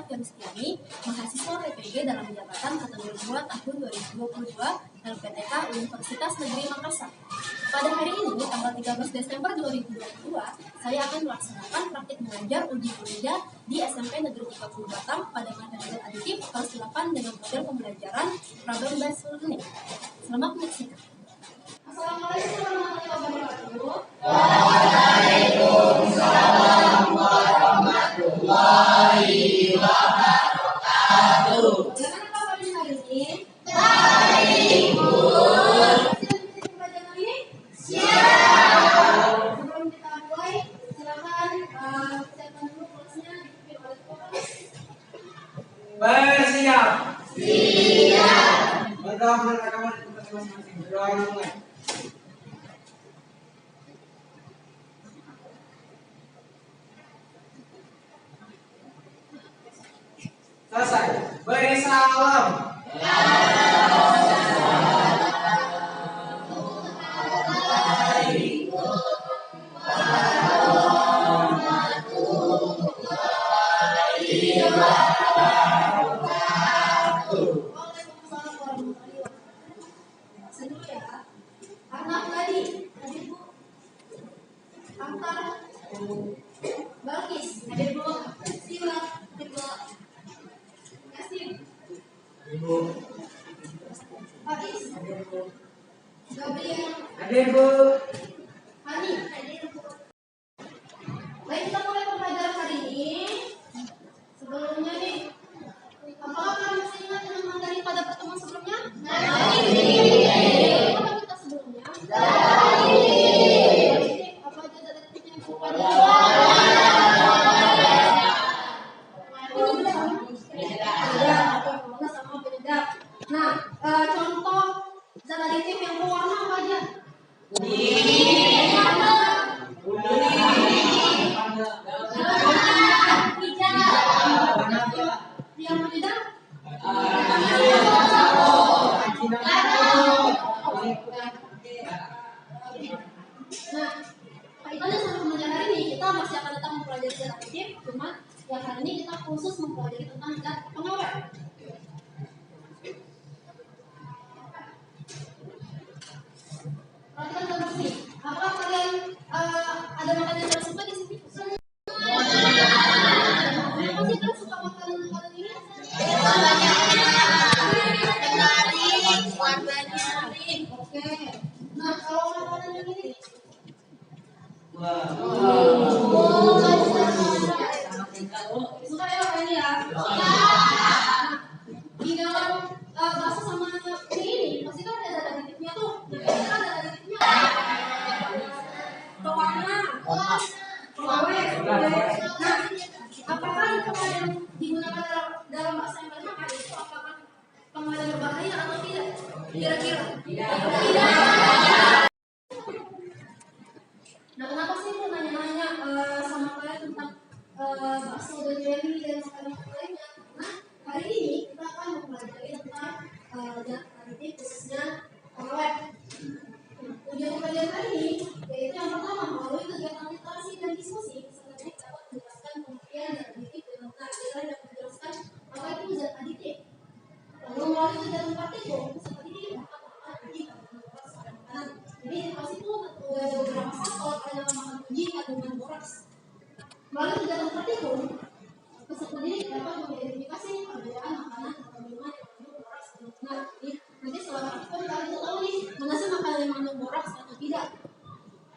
Fionistiani, mahasiswa PPG dalam jabatan kategori 2 tahun 2022 LPTK Universitas Negeri Makassar. Pada hari ini, tanggal 13 Desember 2022, saya akan melaksanakan praktik mengajar uji kuliah di SMP Negeri 30 Batam pada materi aditif kelas 8 dengan model pembelajaran problem based learning. Selamat menyaksikan. Assalamualaikum warahmatullahi wabarakatuh. Waalaikumsalam warahmatullahi wabarakatuh. Bagaimana kabarnya hari ini? Baik, Bu. Pembelajaran hari ini? Siap. Sebelum kita mulai, silakan siapkan dulu kelasnya dipimpin oleh Bapak. Bersiap. Siap. Berdoa beragama di tempat masing-masing. Berdoa mulai. Selesai. Beri salam. Waalaikumsalam warahmatullahi wabarakatuh. Senyum ya. Anak tadi, Bu. Antar. Balkis, adik Bu. Sila, kedua. Yasin. Ibu. Faiz. Gabriel. Adik, Bu. Hani. Baik, kita mulai pembelajaran hari ini. Sebelumnya nih, apakah kalian masih ingat dengan materi pada pertemuan sebelumnya? Apa kita sebelumnya? Apa aja dari tips yang suka sama penyedap. Nah, contoh zat aditif yang berwarna apa aja? Yang penyedap? Nah, kaitannya sama pembelajaran hari ini, kita masih akan tetap mempelajari zat aditif, cuma yang hari ini kita khusus mempelajari tentang zat pengawet. Perhatikan gambar sini. Apakah kalian ada makanan yang kalian suka di sini? Kenapa sih kalian suka makanan ini? Oke. Nah, kalau makanan yang ini? Suka ya ini ya? Di dalam bakso sama ini pasti kan ada zat aditifnya tuh. Ada aditifnya. Pewarna. Pengawet. Nah, apakah pengawet yang digunakan dalam bahasa yang kalian makan itu apakah pengawet yang berbahaya atau tidak? Kira-kira? Tidak. Nah, kenapa sih aku nanya-nanya sama kalian tentang bakso dan jelly dan makanan lainnya? Nah, hari ini kita akan mempelajari tentang zat aditif khususnya pengawet. Tujuan pembelajaran hari ini yaitu yang pertama melalui kegiatan literasi dan diskusi peserta didik dapat menjelaskan pengertian zat aditif dengan benar. Kita dapat menjelaskan apa itu zat aditif. Lalu melalui kegiatan praktikum peserta didik dapat melakukan uji kandungan boraks pada makanan. Jadi edukasi itu ada beberapa faktor pada melakukan uji kandungan boraks. Melalui kegiatan praktikum peserta didik dapat mengidentifikasi perbedaan makanan atau minuman yang mengandung boraks dan benar. Jadi nanti setelah praktikum kalian bisa tahu nih mana sih makanan yang mengandung boraks atau tidak.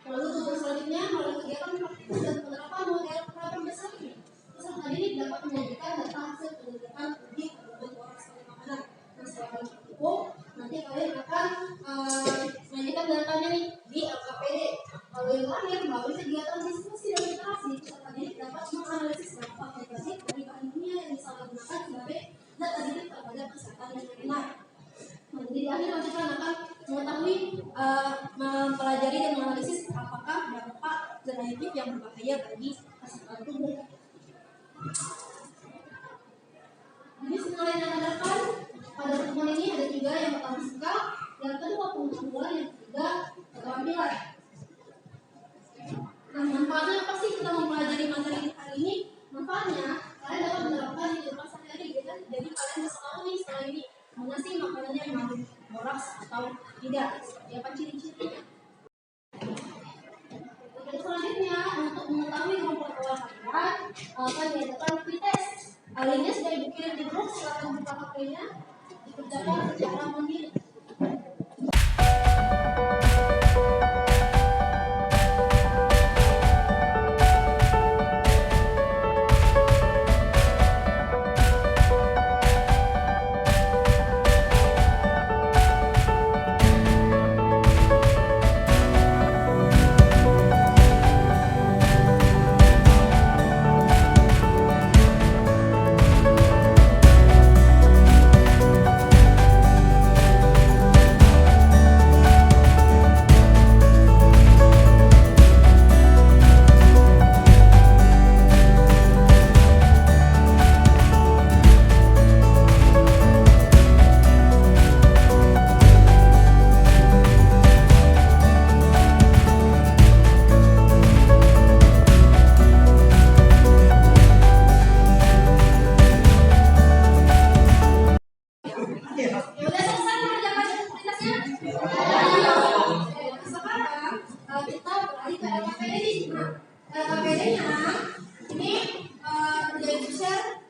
Lalu tujuan selanjutnya melalui kegiatan praktikum dan penerapan model problem based learning peserta didik dapat menyajikan data hasil penelitian uji kandungan boraks pada makanan. Nah, setelah kalian praktikum nanti kalian akan menyajikan datanya nih di LKPD. Lalu yang terakhir melalui kegiatan diskusi dan literasi peserta didik dapat menganalisis dampak negatif dari bahan kimia yang disalahgunakan sebagai zat aditif terhadap kesehatan yang benar. Nah, jadi di akhir nanti kalian akan mengetahui mempelajari dan menganalisis apakah dampak zat aditif yang berbahaya bagi kesehatan tubuh. Jadi setelah yang adakan pada pertemuan ini ada juga yang pertama suka, yang kedua pengetahuan, yang ketiga keterampilan. Nah, manfaatnya apa sih kita mempelajari materi hari ini? Manfaatnya kalian dapat menerapkan di kelas sih makanannya mengandung boraks atau tidak? Seperti apa ciri-cirinya? Untuk selanjutnya, untuk mengetahui kelompok olahraga, akan diadakan free test. Linknya sudah dikirim di grup, silakan buka HP-nya, dikerjakan secara mandiri.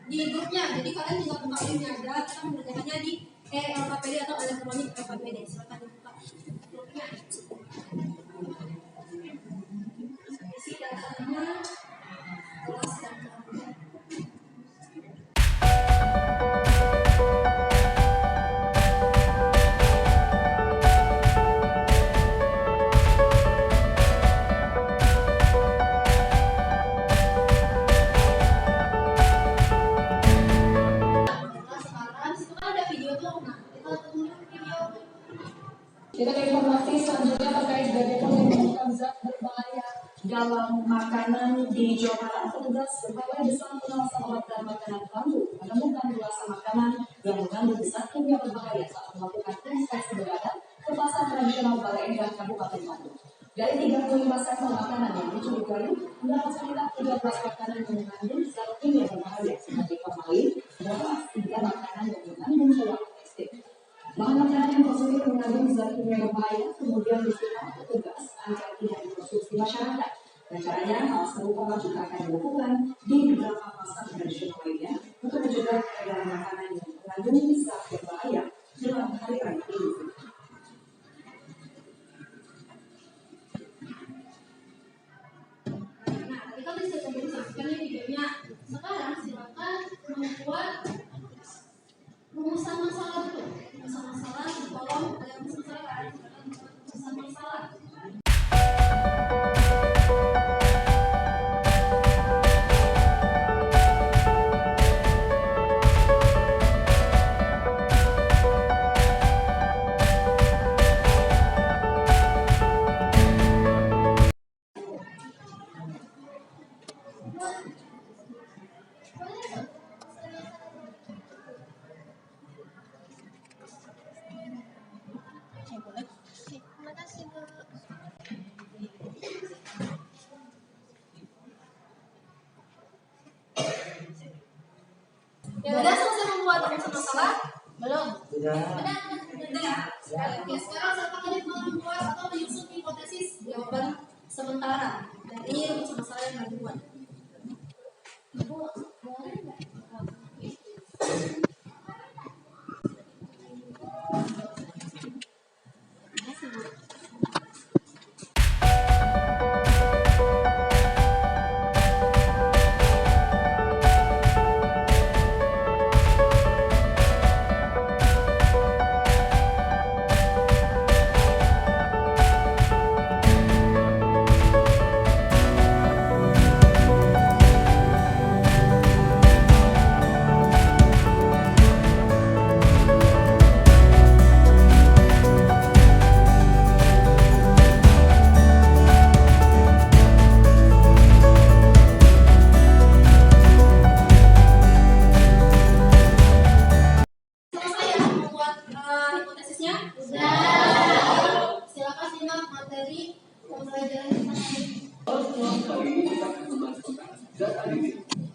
Di grupnya, jadi kalian tinggal buka linknya aja. Kita mengerjakannya di LKPD atau elektronik LKPD. Silakan dibuka grupnya. Isi datanya, kelas dan kelompok. Kita ke informasi selanjutnya terkait bagaimana menemukan zat berbahaya dalam makanan di Jawa Barat. Petugas Balai Besar Pengawasan Obat dan Makanan Bandung menemukan belasan makanan yang mengandung zat kimia berbahaya saat melakukan inspeksi mendadak ke pasar tradisional Balai Endah Kabupaten Bandung. Dari 35 sampel makanan yang dicurigai, mendapat sekitar 13 makanan yang mengandung zat kimia berbahaya seperti formalin, borax, hingga makanan yang mengandung pewarna tekstil. Bahan makanan yang tersebut mengandung zat kimia berbahaya kemudian disita petugas agar tidak dikonsumsi masyarakat. Rencananya hal serupa juga akan dilakukan di beberapa pasar tradisional lainnya untuk mencegah peredaran makanan yang mengandung zat berbahaya dalam hari raya Idul Fitri. Nah, tadi kan sudah disampaikan nih videonya. Sekarang silakan membuat rumusan masalah dulu. Rumusan masalah di kolom yang diselesaikan. Rumusan masalah. Ya udah selesai membuat rumusan masalah? Belum? Sudah. Udah ya? Oke, sekarang silakan membuat atau menyusun hipotesis jawaban sementara dari rumusan masalah yang kalian buat. Ibu, boleh nggak?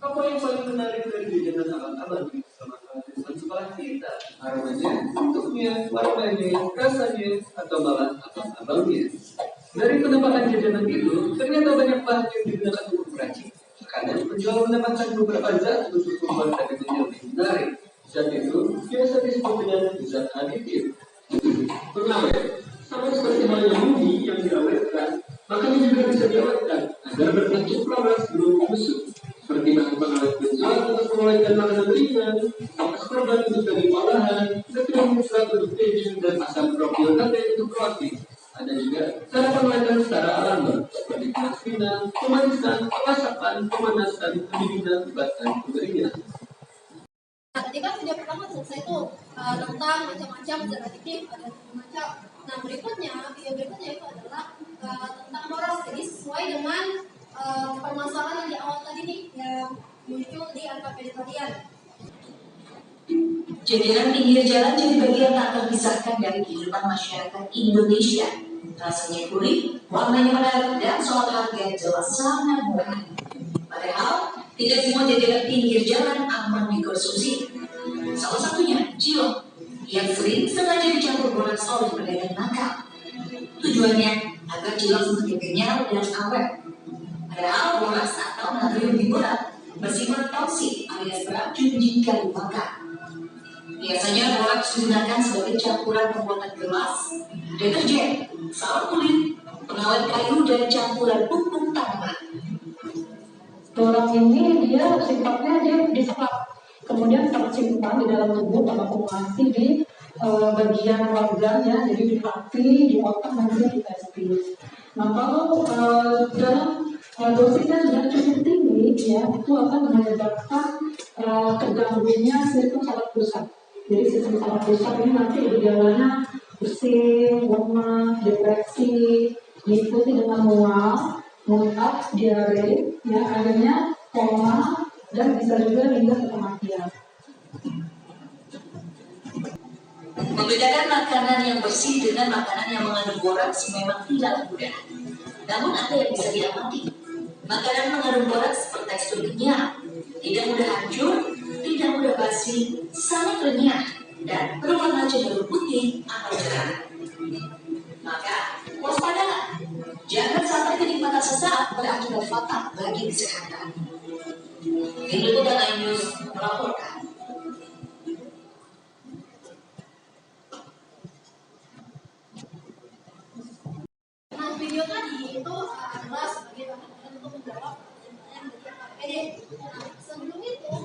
Apa yang paling menarik dari kegiatan abang-abang bersama teman sekolah kita? Aromanya bentuknya, warnanya, rasanya, atau malah abang-abangnya. Dari penampakan jajanan itu, ternyata banyak bahan yang digunakan untuk meracik. Karena penjual menambahkan beberapa zat untuk membuat dagangannya lebih menarik. Zat itu biasa disebut dengan zat aditif. Pengawet, sama seperti halnya bumi yang diawetkan, makanya juga bisa diawetkan agar bertahan proses sebelum busuk. Seperti bahan pengawet benzoat untuk mengawetkan makanan ringan, ampas korban untuk daging olahan, setrum serat untuk keju, dan asam propionate untuk roti. Ada juga cara pengawetan secara alami, seperti kemasinan, pemanisan, pelasapan, pemanasan, pendinginan, bahkan pengeringan. Nah, tadi kan video pertama selesai tuh tentang macam-macam zat aditif, ada macam. Nah, video berikutnya itu adalah tentang boros. Jadi sesuai dengan permasalahan yang di awal tadi nih yang muncul di LKPD kalian. Jajanan pinggir jalan jadi bagian tak terpisahkan dari kehidupan masyarakat Indonesia. Rasanya gurih, warnanya menarik, dan soal harga jelas sangat murah. Padahal, tidak semua jajanan pinggir jalan aman dikonsumsi. Salah satunya, cilok, yang sering sengaja dicampur boras oleh pedagang nakal. Tujuannya agar cilok semakin kenyal dan awet. Padahal boras atau natrium bikurat bersifat toksik alias beracun jika dimakan. Biasanya borax digunakan sebagai campuran pembuatan gelas, deterjen, sabun kulit, pengawet kayu, dan campuran pupuk tanaman. Borax ini dia sifatnya dia diserap, kemudian tersimpan di dalam tubuh terakumulasi di bagian organnya, jadi di hati, di otak, dan juga di testis. Nah kalau dalam dosisnya sudah cukup tinggi, ya itu akan menyebabkan terganggunya sistem saraf pusat. Jadi sistem saraf pusat ini nanti gejalanya pusing, lemas, depresi, diikuti dengan mual, muntah, diare, ya akhirnya koma, dan bisa juga hingga kematian. Membedakan makanan yang bersih dengan makanan yang mengandung boraks memang tidak mudah. Namun ada yang bisa diamati. Makanan mengandung boraks bertekstur kenyal, tidak mudah hancur, tidak mudah basi, sangat renyah, dan berwarna cenderung putih atau cerah. Maka waspadalah, jangan sampai kenikmatan sesaat berakibat fatal bagi kesehatan. Tim Liputan iNews melaporkan. Nah, video tadi itu adalah sebagai bahan untuk menjawab pertanyaan dari LKPD. Nah, sebelum itu,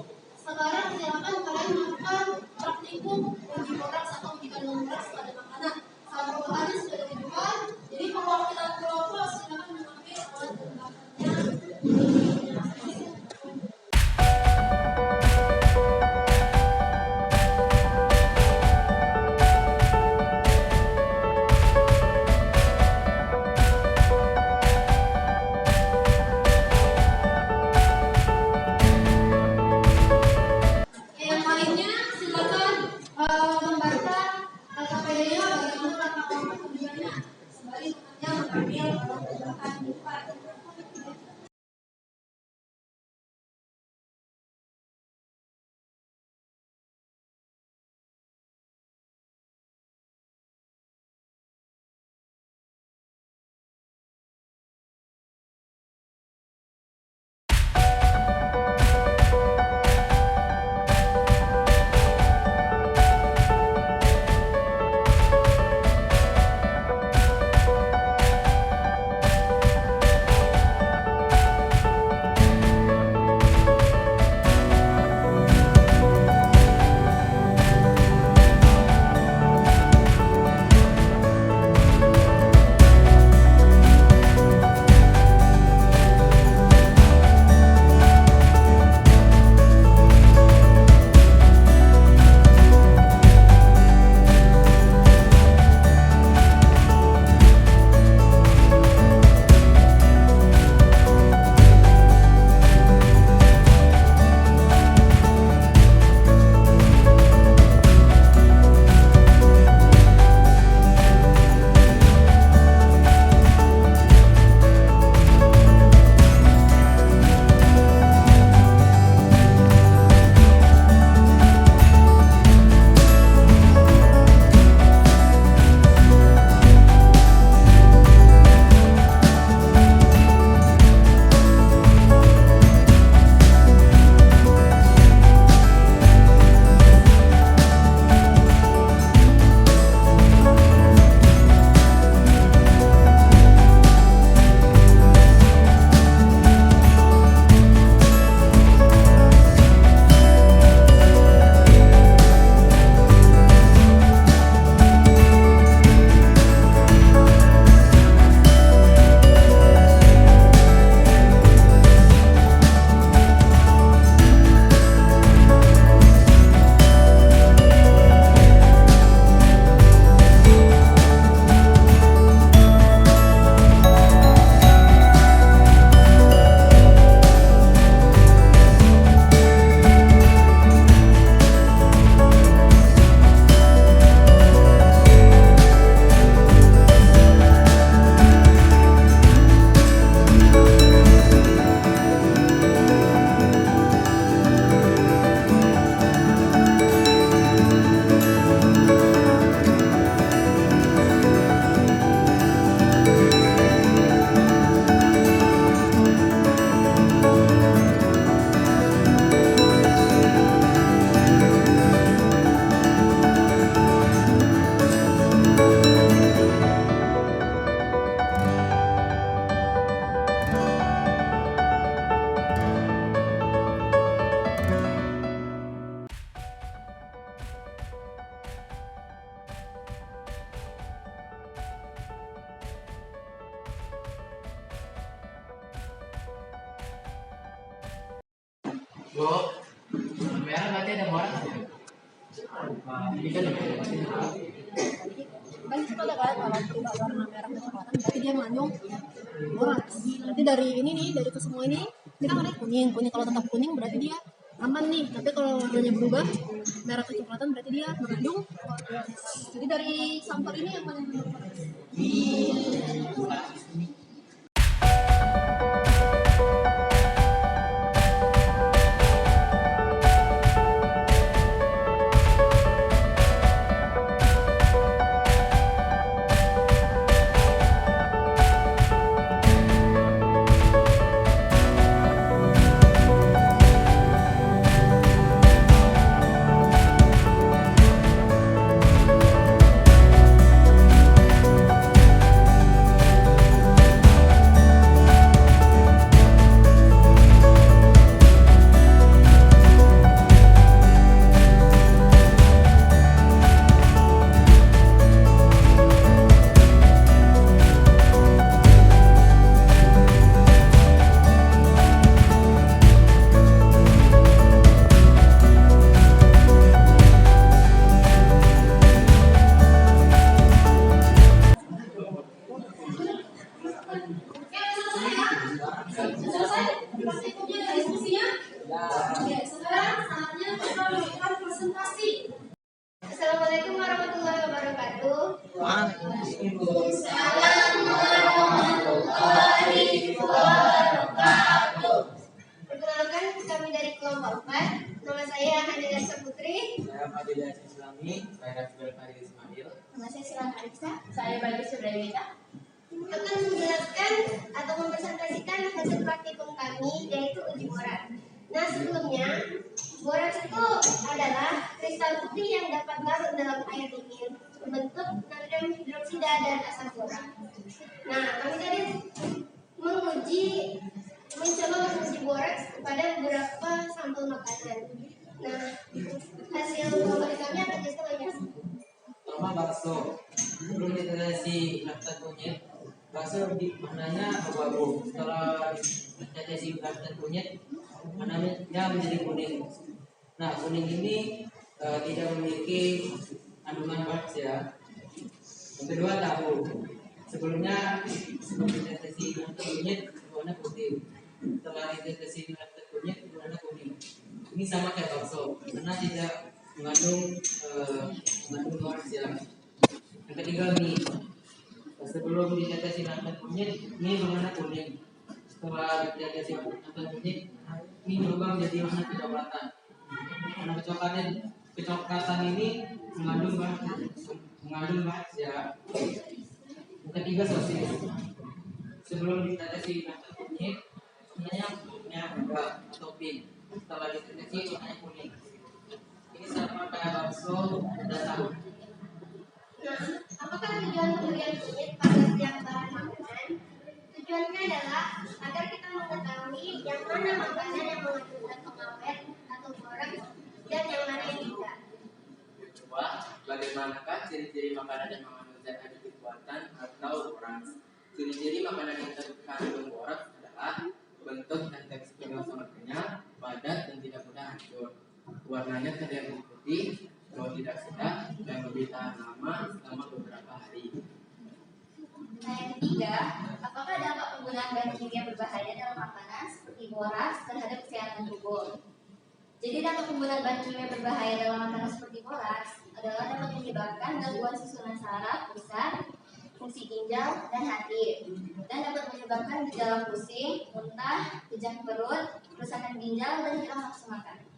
sekarang silakan kalian melakukan praktikum uji boraks atau uji kandungan boraks pada makanan. Sampel bahannya sudah ditunjukkan, jadi perwakilan kelompok silakan mengambil alat perlengkapannya. Yang lainnya silakan membaca LKPD-nya bagaimana langkah penunjukannya sembari temannya mengambil tindakan di depan. Bu, merah berarti ada borak. Ini kan Kan kita ada kan kalau tidak warna merah kecoklatan berarti dia mengandung boraks. Berarti dari ini nih, dari ke semua ini kita warna kuning. Kuning kalau tetap kuning berarti dia aman nih. Tapi kalau warnanya berubah merah kecoklatan berarti dia mengandung boraks. Jadi dari sampel ini yang mana yang mengandung boraks? Selesai praktikumnya dan diskusinya? Oke, sekarang saatnya kita melakukan presentasi. Assalamualaikum warahmatullahi wabarakatuh. Perkenalkan, kami dari kelompok 4. Nama saya Hanila Saputri. saya Fadilah Islami, saya Rasul Farid Ismail. Nama saya Silan Arifsa. Saya Bagus Subrayita. Akan menjelaskan atau mempresentasikan hasil praktikum kami, yaitu uji borak. Nah, sebelumnya, borak itu adalah kristal putih yang dapat larut dalam air dingin berbentuk natrium hidroksida dan asam borak. Nah, kami tadi mencoba menguji borak pada beberapa sampel makanan. Nah, hasil favorit kami akan disebutkan. Pertama bakso. Sebelum ditetes nafas kunyit, bakso maknanya abu-abu. Setelah ditetes nafas kunyit, warnanya menjadi kuning. Nah, kuning ini tidak memiliki kandungan boraks ya. Yang kedua tahu. Sebelumnya ditetes nafas kunyit warna putih. Setelah ditetes nafas kunyit warna kuning. Ini sama kayak bakso karena tidak mengandung boraks ya. Yang ketiga mie. Sebelum ditetes nafas kunyit, mie berwarna kuning. Setelah ditetes nafas kunyit, mie berubah menjadi warna kecoklatan. Warna kecoklatan ini mengandung boraks ya. Yang ketiga sosis. Sebelum ditetes nafas kunyit, warnanya merah muda atau pink. Setelah ditetes warnanya kuning. Ini sama kayak bakso dan tahu. Nah, apakah tujuan pemberian kunyit pada setiap bahan makanan? Tujuannya adalah agar kita mengetahui yang mana makanan yang mengandung zat pengawet atau boraks dan yang mana yang tidak. Kedua, bagaimanakah ciri-ciri makanan yang mengandung zat aditif buatan atau boraks? Ciri-ciri makanan yang terkandung boraks adalah bentuk dan tekstur yang sangat kenyal, padat dan tidak mudah hancur. Warnanya terlihat putih, kalau tidak sedap dan lebih tahan lama selama beberapa hari. Nah, yang ketiga, apakah dampak penggunaan bahan kimia berbahaya dalam makanan seperti boraks terhadap kesehatan tubuh? Jadi dampak penggunaan bahan kimia berbahaya dalam makanan seperti boraks adalah dapat menyebabkan gangguan susunan saraf, pusat, fungsi ginjal, dan hati, dan dapat menyebabkan gejala pusing, muntah, kejang perut, kerusakan ginjal, dan hilang nafsu makan.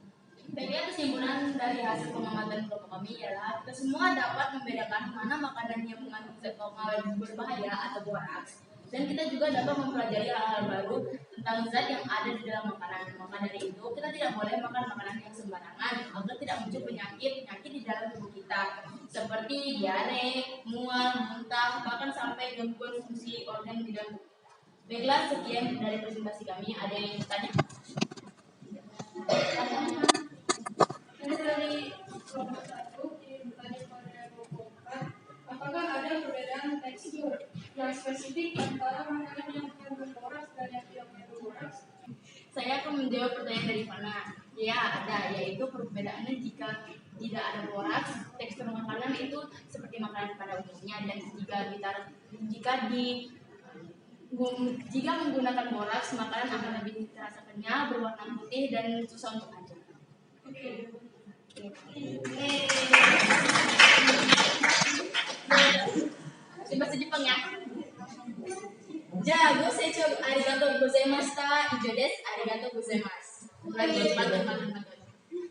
Baiklah, kesimpulan dari hasil pengamatan kelompok kami ialah kita semua dapat membedakan mana makanan yang mengandung zat pengawet berbahaya atau boraks, dan kita juga dapat mempelajari hal-hal baru tentang zat yang ada di dalam makanan. Maka dari itu kita tidak boleh makan makanan yang sembarangan agar tidak muncul penyakit di dalam tubuh kita seperti diare, mual, muntah, bahkan sampai gangguan fungsi organ di dalam tubuh. Baiklah, sekian dari presentasi kami. Ada yang ingin bertanya? Dari kelompok 1 ingin bertanya kepada kelompok 4, apakah ada perbedaan tekstur yang spesifik antara makanan yang mengandung boraks dan yang tidak mengandung boraks? Saya akan menjawab pertanyaan dari Fana. Ya, ada, yaitu perbedaannya jika tidak ada boraks, tekstur makanan itu seperti makanan pada umumnya, dan jika menggunakan boraks, makanan akan lebih terasa kenyal, berwarna putih, dan susah untuk hancur. Bahasa Jepang ya. Ja, gosecho arigatou gozaimashita, ijo desu, arigatou gozaimasu. Lagi bantu.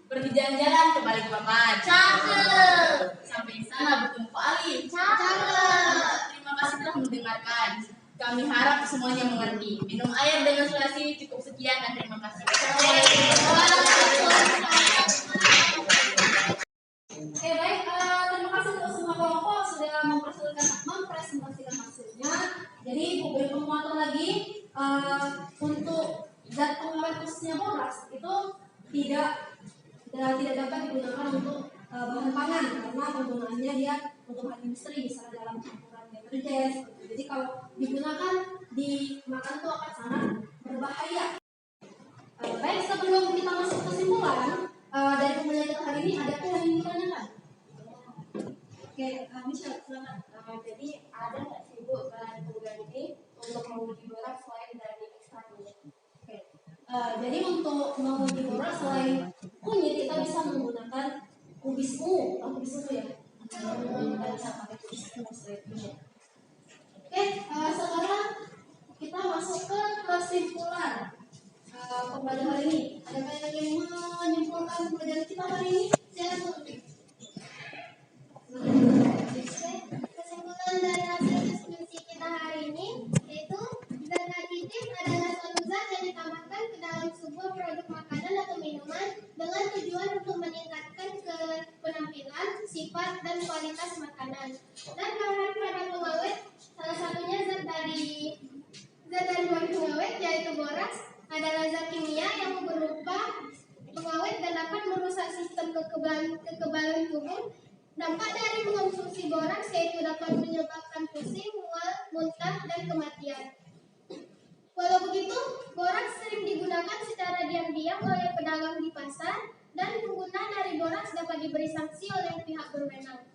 Pergi jalan-jalan ke Balikpapan. Cakep. Sampai di sana bertemu Pak Ali. Cakep. Terima kasih telah mendengarkan. Kami harap semuanya mengerti. Minum air dengan selasi. Cukup sekian dan terima kasih. Oke, baik. Terima kasih untuk semua kelompok sudah mempresentasikan hasilnya. Jadi, beri penguatan lagi untuk zat pengawet khususnya boraks itu tidak dapat digunakan untuk bahan pangan karena penggunaannya dia untuk bahan industri, misalnya dalam campuran deterjen. Jadi kalau digunakan di makan itu akan sangat berbahaya. Baik, sebelum kita masuk kesimpulan dari pembelajaran kita hari ini, ada yang ingin ditanyakan? Oke, Michelle, silakan. Jadi ada nggak sih Bu bahan pengganti ini untuk menguji boraks selain dari ekstrak kunyit? Oke. Jadi untuk menguji boraks selain kunyit kita bisa menggunakan kubis ungu. Kubis ungu ya. Kita bisa pakai kubis ungu selain kunyit. Oke, sekarang kita masuk ke kesimpulan pembelajaran hari ini. Ada yang ingin menyimpulkan pembelajaran kita hari ini? Silakan. Kesimpulan dari hasil diskusi kita hari ini yaitu zat aditif adalah suatu zat yang ditambahkan ke dalam sebuah produk makanan atau minuman dengan tujuan untuk meningkatkan penampilan, sifat, dan kualitas makanan. Dan bahan pada pengawet salah satunya zat dari bahan pengawet yaitu boraks adalah zat kimia yang berupa pengawet dan dapat merusak sistem kekebalan tubuh. Dampak dari mengonsumsi boraks yaitu dapat menyebabkan pusing, mual, muntah, dan kematian. Walau begitu, boraks sering digunakan secara diam-diam oleh pedagang di pasar dan pengguna dari boraks dapat diberi sanksi oleh pihak berwenang.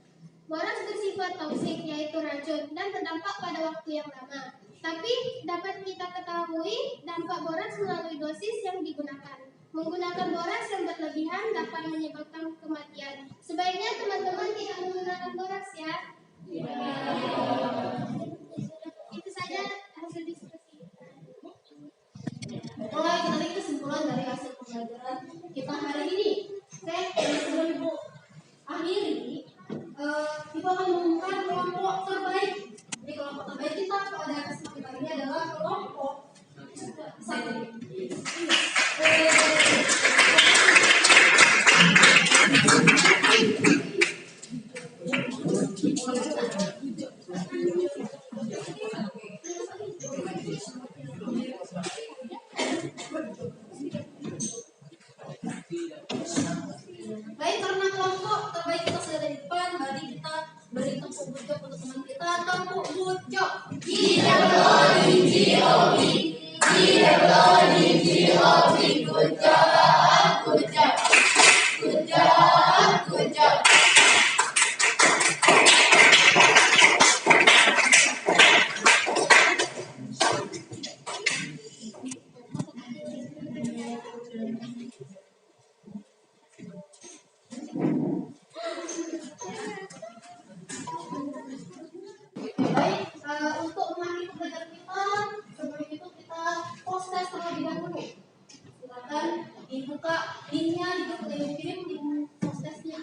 Boraks bersifat toksik yaitu racun dan terdampak pada waktu yang lama. Tapi dapat kita ketahui dampak boraks melalui dosis yang digunakan. Menggunakan boraks yang berlebihan dapat menyebabkan kematian. Sebaiknya teman-teman tidak menggunakan boraks ya. Itu saja hasil diskusi. Mulai dari kesimpulan dari hasil pembelajaran kita hari ini. Oke, sebelum Ibu akhiri, Ibu akan mengumumkan kelompok terbaik. Jadi kelompok terbaik kita pada kesempatan kali ini adalah kelompok satu. Baik, karena kelompok terbaik kita sudah ada di depan, mari kita beri tepuk bujok untuk teman kita. Tepuk bujok. Good job. Baik, untuk mengakhiri pembelajaran kita, sebelum itu kita proses terlebih dahulu. Silakan dibuka linknya, dikirim di prosesnya.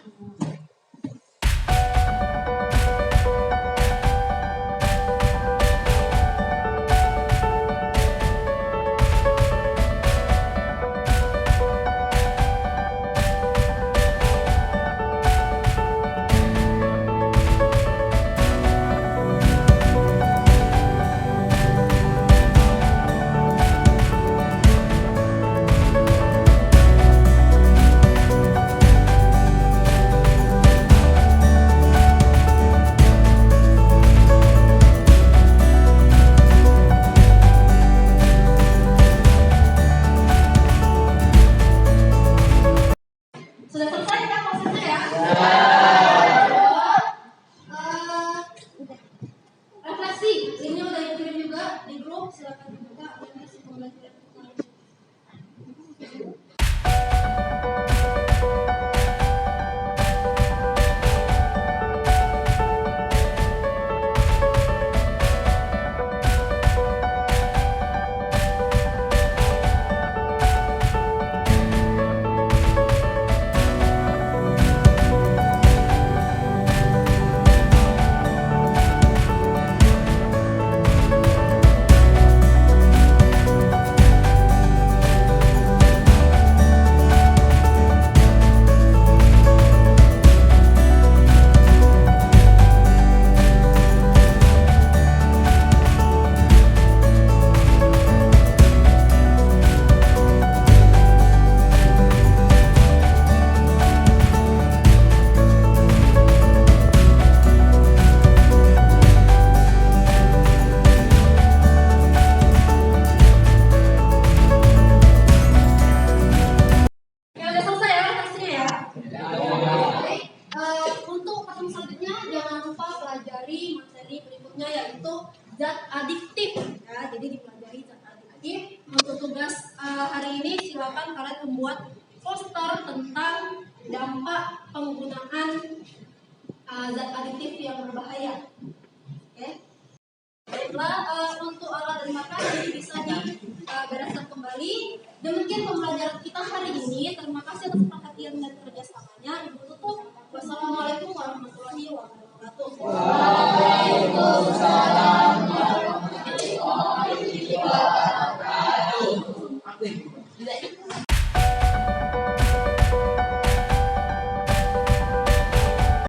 mempelajari materi berikutnya yaitu zat adiktif. Ya, jadi dipelajari zat adiktif. Untuk tugas hari ini silakan kalian membuat poster tentang dampak penggunaan zat adiktif yang berbahaya. Oke. Baiklah, untuk alat dan makan ini bisa dibereskan kembali. Demikian pembelajaran kita hari ini. Terima kasih atas perhatian dan kerjasamanya. Ibu tutup. Wassalamualaikum warahmatullahi wabarakatuh. Waalaikumsalam warahmatullahi wabarakatuh.